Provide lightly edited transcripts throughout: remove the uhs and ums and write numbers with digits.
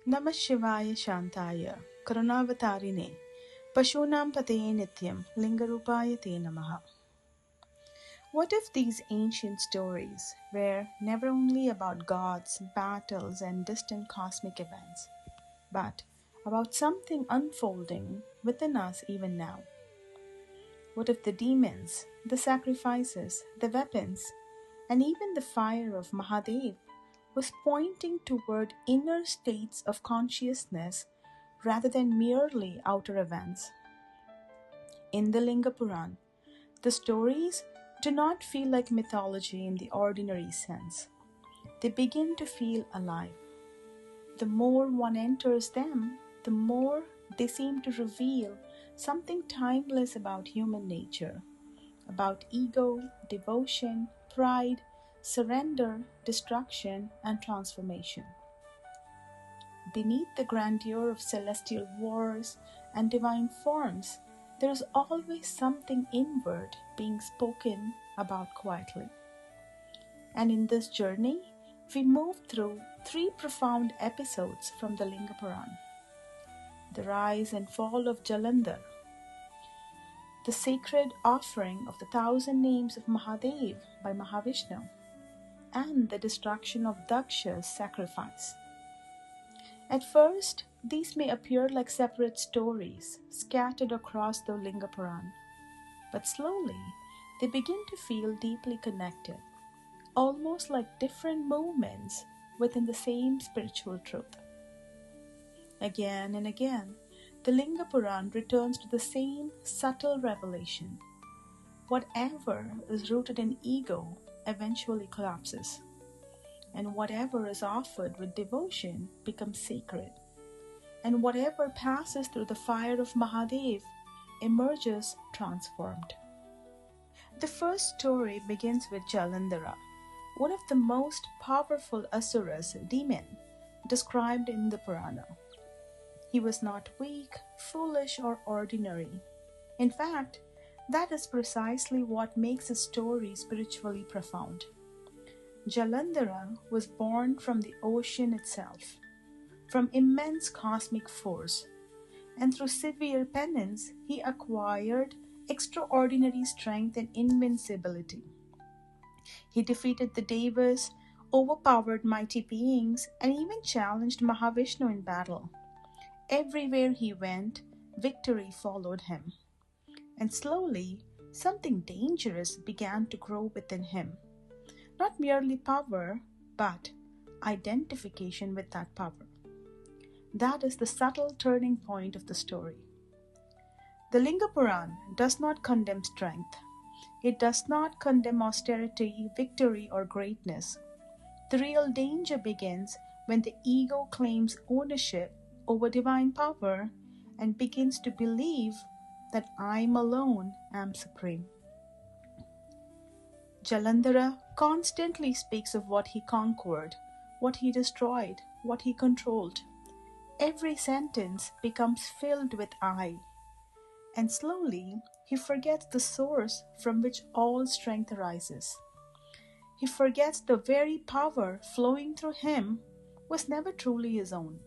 Namah Shivaya Shantaya Karunavatārine Pashunam Pateye Nityam Liṅga Te Namaha. What if these ancient stories were never only about gods, battles, and distant cosmic events, but about something unfolding within us even now? What if the demons, the sacrifices, the weapons, and even the fire of Mahadev was pointing toward inner states of consciousness rather than merely outer events? In the Liṅga Purāṇa, the stories do not feel like mythology in the ordinary sense. They begin to feel alive. The more one enters them, the more they seem to reveal something timeless about human nature, about ego, devotion, pride, surrender, destruction, and transformation. Beneath the grandeur of celestial wars and divine forms, there is always something inward being spoken about quietly. And in this journey, we move through 3 profound episodes from the Liṅga Purāṇa: the rise and fall of Jalandhara, the sacred offering of the 1,000 names of Mahadev by Viṣṇu, and the destruction of Dakṣa's sacrifice. At first, these may appear like separate stories scattered across the Liṅga Purāṇa, but slowly they begin to feel deeply connected, almost like different movements within the same spiritual truth. Again and again, the Liṅga Purāṇa returns to the same subtle revelation. Whatever is rooted in ego eventually collapses, and whatever is offered with devotion becomes sacred, and whatever passes through the fire of Mahadev emerges transformed. The first story begins with Jalandhara, one of the most powerful asuras, demon, described in the Purana. He was not weak, foolish, or ordinary. In fact, that is precisely what makes his story spiritually profound. Jalandhara was born from the ocean itself, from immense cosmic force, and through severe penance, he acquired extraordinary strength and invincibility. He defeated the Devas, overpowered mighty beings, and even challenged Mahavishnu in battle. Everywhere he went, victory followed him. And slowly, something dangerous began to grow within him. Not merely power, but identification with that power. That is the subtle turning point of the story. The Liṅga Purāṇa does not condemn strength. It does not condemn austerity, victory, or greatness. The real danger begins when the ego claims ownership over divine power and begins to believe that I alone am supreme. Jalandhara constantly speaks of what he conquered, what he destroyed, what he controlled. Every sentence becomes filled with I, and slowly he forgets the source from which all strength arises. He forgets the very power flowing through him was never truly his own.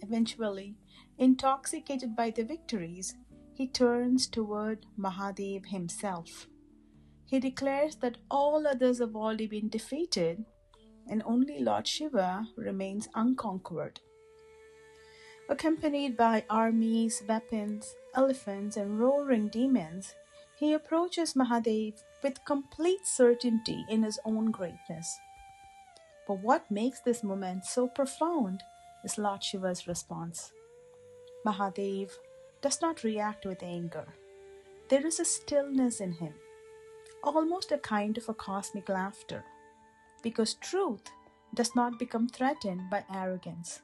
Eventually, intoxicated by the victories, he turns toward Mahadev himself. He declares that all others have already been defeated and only Lord Shiva remains unconquered. Accompanied by armies, weapons, elephants, and roaring demons, he approaches Mahadev with complete certainty in his own greatness. But what makes this moment so profound is Lord Shiva's response. Mahadev does not react with anger. There is a stillness in him, almost a kind of a cosmic laughter, because truth does not become threatened by arrogance.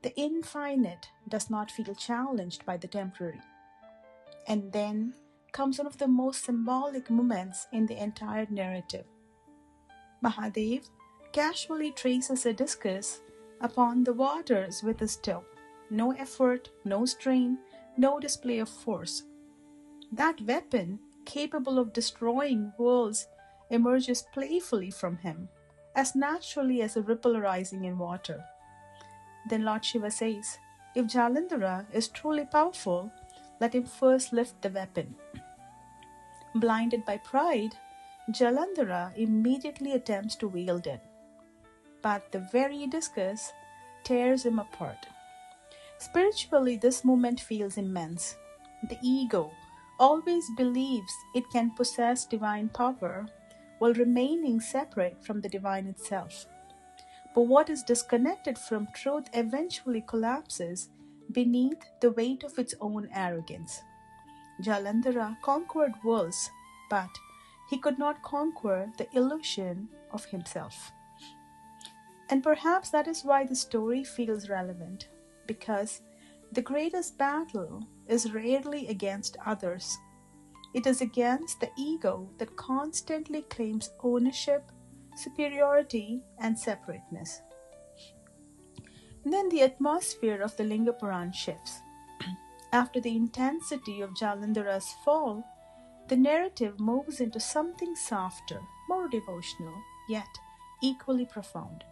The infinite does not feel challenged by the temporary. And then comes one of the most symbolic moments in the entire narrative. Mahadev casually traces a discus upon the waters with his toe. No effort, no strain, no display of force. That weapon, capable of destroying worlds, emerges playfully from him, as naturally as a ripple rising in water. Then Lord Shiva says, if Jalandhara is truly powerful, let him first lift the weapon. Blinded by pride, Jalandhara immediately attempts to wield it, but the very discus tears him apart. Spiritually, this moment feels immense. The ego always believes it can possess divine power while remaining separate from the divine itself. But what is disconnected from truth eventually collapses beneath the weight of its own arrogance. Jalandhara conquered worlds, but he could not conquer the illusion of himself. And perhaps that is why the story feels relevant, because the greatest battle is rarely against others. It is against the ego that constantly claims ownership, superiority, and separateness. And then the atmosphere of the Liṅga Purāṇa shifts. After the intensity of Jalandhara's fall, the narrative moves into something softer, more devotional, yet equally profound.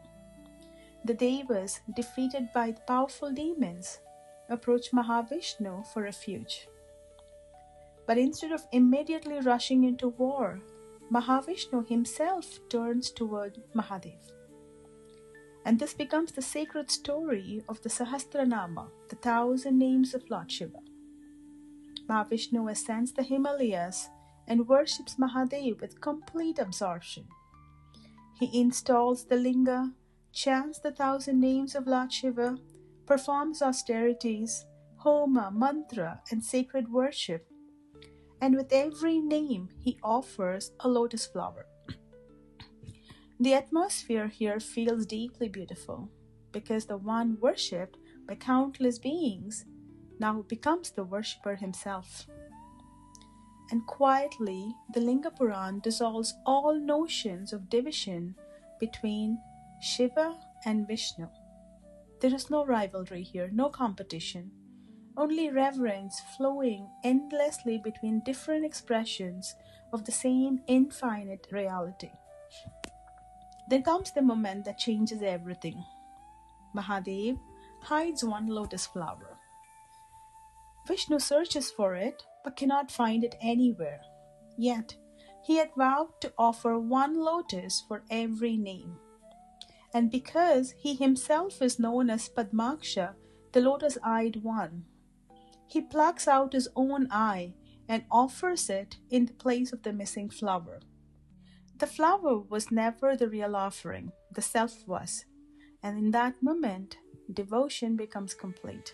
The Devas, defeated by the powerful demons, approach Mahavishnu for refuge. But instead of immediately rushing into war, Mahavishnu himself turns toward Mahadev. And this becomes the sacred story of the Sahasranama, the 1,000 names of Lord Shiva. Mahavishnu ascends the Himalayas and worships Mahadev with complete absorption. He installs the Linga, chants the 1,000 names of Lord Shiva, performs austerities, homa, mantra, and sacred worship, and with every name he offers a lotus flower. The atmosphere here feels deeply beautiful, because the one worshipped by countless beings now becomes the worshipper himself. And quietly, the Liṅga Purāṇa dissolves all notions of division between Shiva and Viṣṇu. There is no rivalry here, no competition, only reverence flowing endlessly between different expressions of the same infinite reality. Then comes the moment that changes everything. Mahadev hides one lotus flower. Viṣṇu searches for it but cannot find it anywhere. Yet, he had vowed to offer one lotus for every name. And because he himself is known as Padmaksha, the lotus-eyed one, he plucks out his own eye and offers it in the place of the missing flower. The flower was never the real offering, the self was, and in that moment, devotion becomes complete.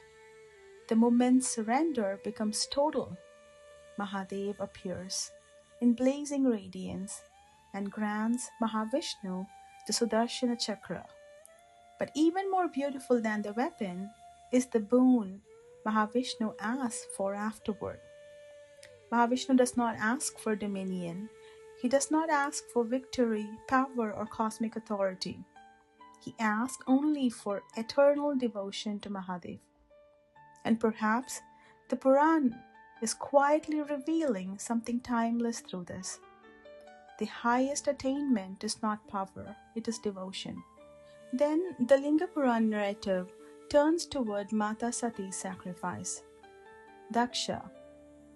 The moment's surrender becomes total. Mahadev appears in blazing radiance and grants Mahavishnu the Sudarshana Chakra. But even more beautiful than the weapon is the boon Mahavishnu asks for afterward. Mahavishnu does not ask for dominion. He does not ask for victory, power, or cosmic authority. He asks only for eternal devotion to Mahadev. And perhaps the Purāṇa is quietly revealing something timeless through this. The highest attainment is not power, it is devotion. Then the Liṅga Purāṇa narrative turns toward Mata Sati's sacrifice. Dakṣa,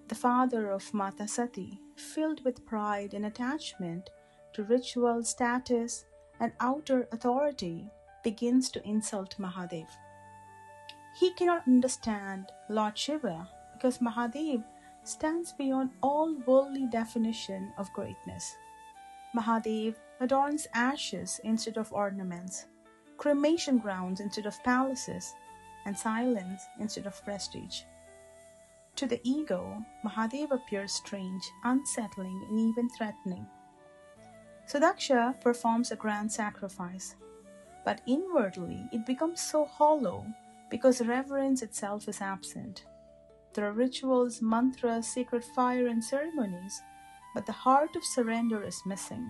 the father of Mata Sati, filled with pride and attachment to ritual, status, and outer authority, begins to insult Mahadev. He cannot understand Lord Shiva because Mahadev stands beyond all worldly definition of greatness. Mahadev adorns ashes instead of ornaments, cremation grounds instead of palaces, and silence instead of prestige. To the ego, Mahadev appears strange, unsettling, and even threatening. So Dakṣa performs a grand sacrifice, but inwardly it becomes so hollow because reverence itself is absent. There are rituals, mantras, sacred fire, and ceremonies, but the heart of surrender is missing.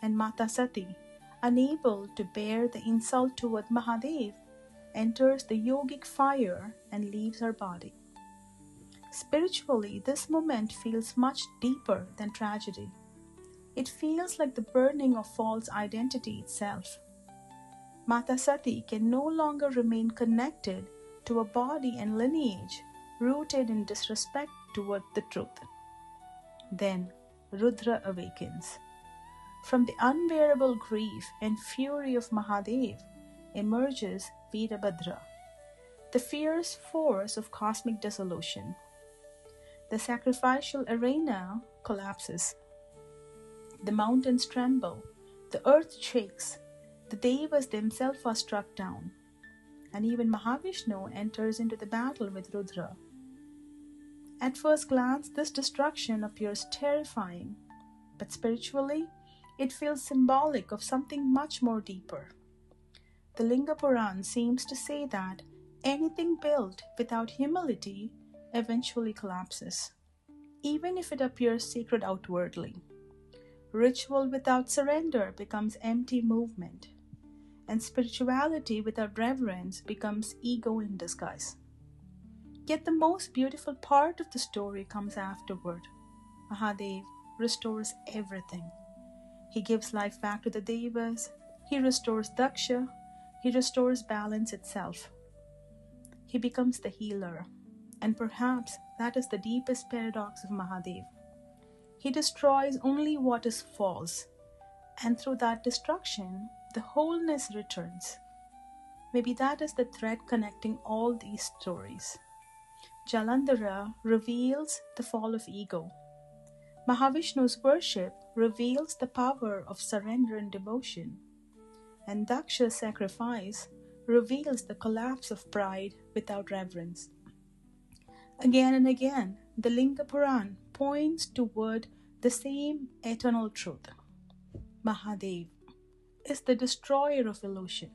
And Mata Sati, unable to bear the insult toward Mahadev, enters the yogic fire and leaves her body. Spiritually, this moment feels much deeper than tragedy. It feels like the burning of false identity itself. Mata Sati can no longer remain connected to a body and lineage rooted in disrespect toward the truth. Then Rudra awakens. From the unbearable grief and fury of Mahadev emerges Veerabhadra, the fierce force of cosmic dissolution. The sacrificial arena collapses. The mountains tremble, the earth shakes, the Devas themselves are struck down, and even Mahavishnu enters into the battle with Rudra. At first glance, this destruction appears terrifying, but spiritually, it feels symbolic of something much more deeper. The Liṅga Purāṇa seems to say that anything built without humility eventually collapses, even if it appears sacred outwardly. Ritual without surrender becomes empty movement, and spirituality without reverence becomes ego in disguise. Yet the most beautiful part of the story comes afterward. Mahadev restores everything. He gives life back to the Devas, he restores Dakṣa, he restores balance itself. He becomes the healer, and perhaps that is the deepest paradox of Mahadev. He destroys only what is false, and through that destruction, the wholeness returns. Maybe that is the thread connecting all these stories. Jalandhara reveals the fall of ego. Mahavishnu's worship reveals the power of surrender and devotion. And Dakṣa's sacrifice reveals the collapse of pride without reverence. Again and again, the Liṅga Purāṇa points toward the same eternal truth. Mahadev is the destroyer of illusion.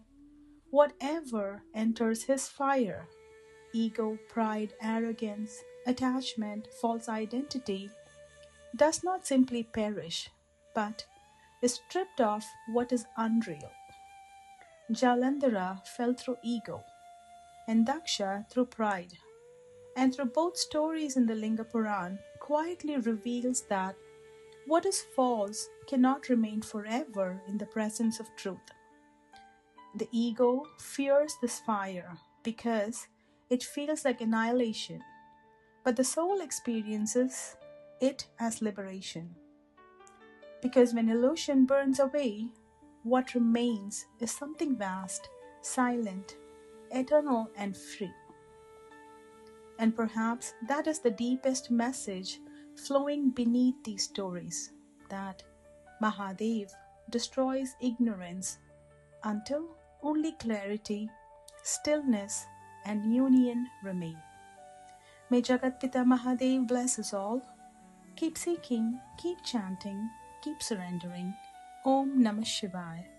Whatever enters his fire, ego, pride, arrogance, attachment, false identity, does not simply perish, but is stripped of what is unreal. Jalandhara fell through ego, and Dakṣa through pride. And through both stories in the Liṅga Purāṇa quietly reveals that what is false cannot remain forever in the presence of truth. The ego fears this fire because it feels like annihilation, but the soul experiences it as liberation. Because when illusion burns away, what remains is something vast, silent, eternal, and free. And perhaps that is the deepest message flowing beneath these stories, that Mahadev destroys ignorance until only clarity, stillness, and union remain. May Jagatpita Mahadev bless us all. Keep seeking, keep chanting, keep surrendering. Om Namah Shivaya.